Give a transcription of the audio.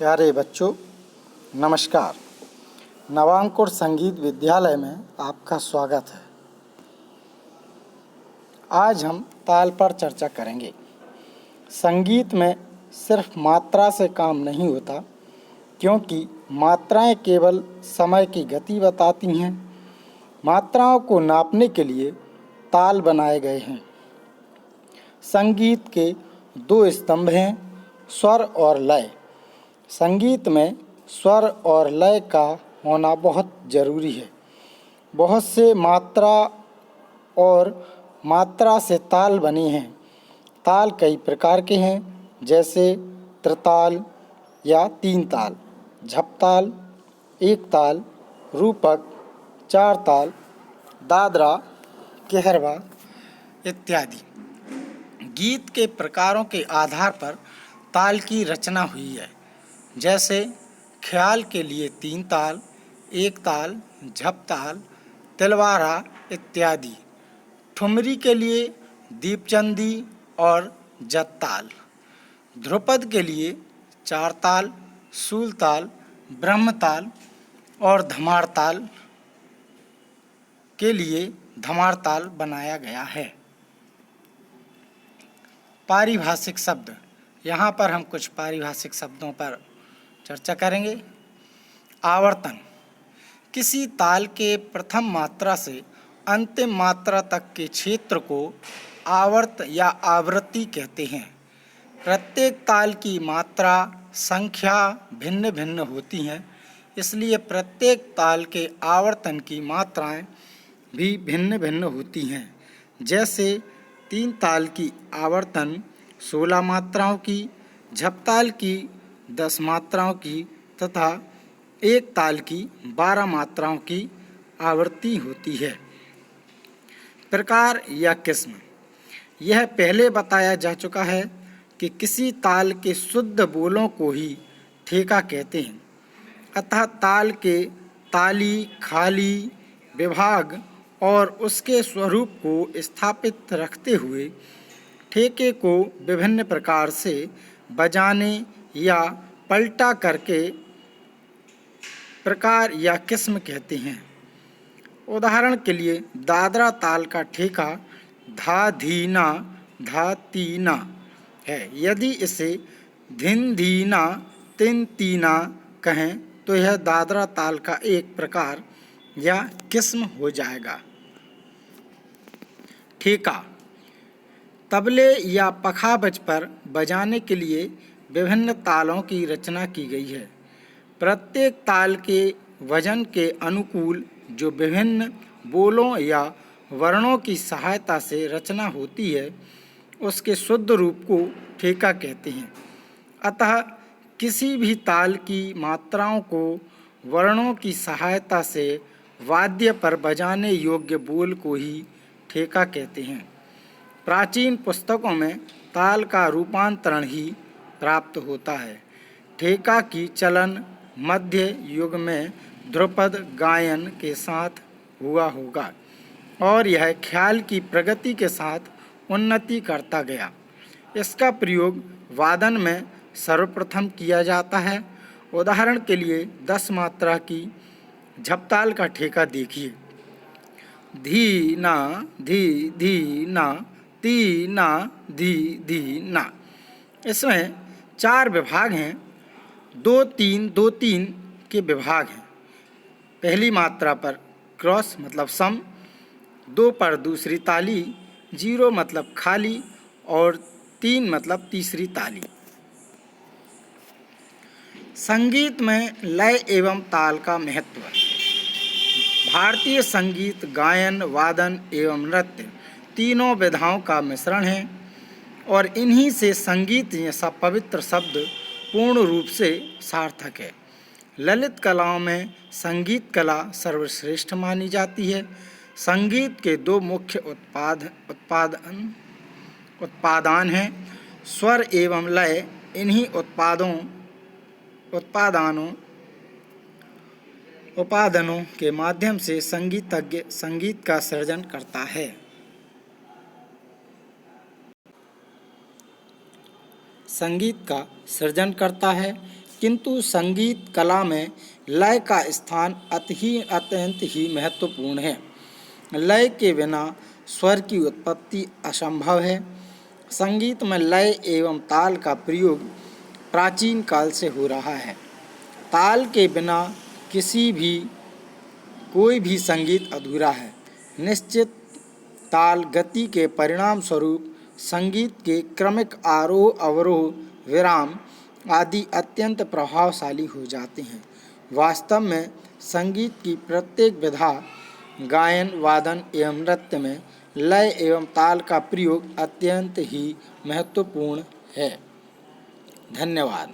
प्यारे बच्चों, नमस्कार। नवांकुर संगीत विद्यालय में आपका स्वागत है। आज हम ताल पर चर्चा करेंगे। संगीत में सिर्फ मात्रा से काम नहीं होता, क्योंकि मात्राएं केवल समय की गति बताती हैं। मात्राओं को नापने के लिए ताल बनाए गए हैं। संगीत के दो स्तंभ हैं, स्वर और लय। संगीत में स्वर और लय का होना बहुत ज़रूरी है। बहुत से मात्रा और मात्रा से ताल बने हैं। ताल कई प्रकार के हैं, जैसे त्रिताल या तीन ताल, झपताल, एक ताल, रूपक, चार ताल, दादरा, कहरवा इत्यादि। गीत के प्रकारों के आधार पर ताल की रचना हुई है, जैसे ख्याल के लिए तीन ताल, एक ताल, झपताल, तिलवारा इत्यादि। ठुमरी के लिए दीपचंदी और जत्ताल। ध्रुपद के लिए चार ताल, सूलताल, ब्रह्मताल और धमारताल के लिए धमारताल बनाया गया है। पारिभाषिक शब्द। यहाँ पर हम कुछ पारिभाषिक शब्दों पर चर्चा करेंगे। आवर्तन। किसी ताल के प्रथम मात्रा से अंतिम मात्रा तक के क्षेत्र को आवर्त या आवृत्ति कहते हैं। प्रत्येक ताल की मात्रा संख्या भिन्न भिन्न होती हैं, इसलिए प्रत्येक ताल के आवर्तन की मात्राएं भी भिन्न भिन्न होती हैं। जैसे तीन ताल की आवर्तन 16 मात्राओं की, झपताल की 10 मात्राओं की तथा एक ताल की 12 मात्राओं की आवृत्ति होती है। प्रकार या किस्म। यह पहले बताया जा चुका है कि किसी ताल के शुद्ध बोलों को ही ठेका कहते हैं, अतः ताल के ताली, खाली, विभाग और उसके स्वरूप को स्थापित रखते हुए ठेके को विभिन्न प्रकार से बजाने या पलटा करके प्रकार या किस्म कहते हैं। उदाहरण के लिए दादरा ताल का ठेका धा धीना धा तीना है। यदि इसे धिन धीना तिन तीना कहें तो यह दादरा ताल का एक प्रकार या किस्म हो जाएगा। ठेका। तबले या पखावज पर बजाने के लिए विभिन्न तालों की रचना की गई है। प्रत्येक ताल के वजन के अनुकूल जो विभिन्न बोलों या वर्णों की सहायता से रचना होती है, उसके शुद्ध रूप को ठेका कहते हैं। अतः किसी भी ताल की मात्राओं को वर्णों की सहायता से वाद्य पर बजाने योग्य बोल को ही ठेका कहते हैं। प्राचीन पुस्तकों में ताल का रूपांतरण ही प्राप्त होता है। ठेका की चलन मध्य युग में ध्रुपद गायन के साथ हुआ होगा और यह ख्याल की प्रगति के साथ उन्नति करता गया। इसका प्रयोग वादन में सर्वप्रथम किया जाता है। उदाहरण के लिए 10 मात्रा की झपताल का ठेका देखिए। धी ना धी धी ना ती ना धी धी ना। इसमें 4 विभाग हैं। 2-3-2-3 के विभाग हैं। पहली मात्रा पर क्रॉस मतलब सम, 2 पर दूसरी ताली, 0 मतलब खाली और 3 मतलब तीसरी ताली। संगीत में लय एवं ताल का महत्व। भारतीय संगीत गायन, वादन एवं नृत्य तीनों विधाओं का मिश्रण है और इन्हीं से संगीत जैसा पवित्र शब्द पूर्ण रूप से सार्थक है। ललित कलाओं में संगीत कला सर्वश्रेष्ठ मानी जाती है। संगीत के 2 मुख्य उत्पादान हैं, स्वर एवं लय। इन्हीं उपादानों के माध्यम से संगीतज्ञ संगीत का सृजन करता है। संगीत का सृजन करता है किंतु संगीत कला में लय का स्थान अत्यंत ही महत्वपूर्ण है। लय के बिना स्वर की उत्पत्ति असंभव है। संगीत में लय एवं ताल का प्रयोग प्राचीन काल से हो रहा है। ताल के बिना कोई भी संगीत अधूरा है। निश्चित ताल गति के परिणाम स्वरूप संगीत के क्रमिक आरोह अवरोह विराम आदि अत्यंत प्रभावशाली हो जाते हैं। वास्तव में संगीत की प्रत्येक विधा गायन, वादन एवं नृत्य में लय एवं ताल का प्रयोग अत्यंत ही महत्वपूर्ण है। धन्यवाद।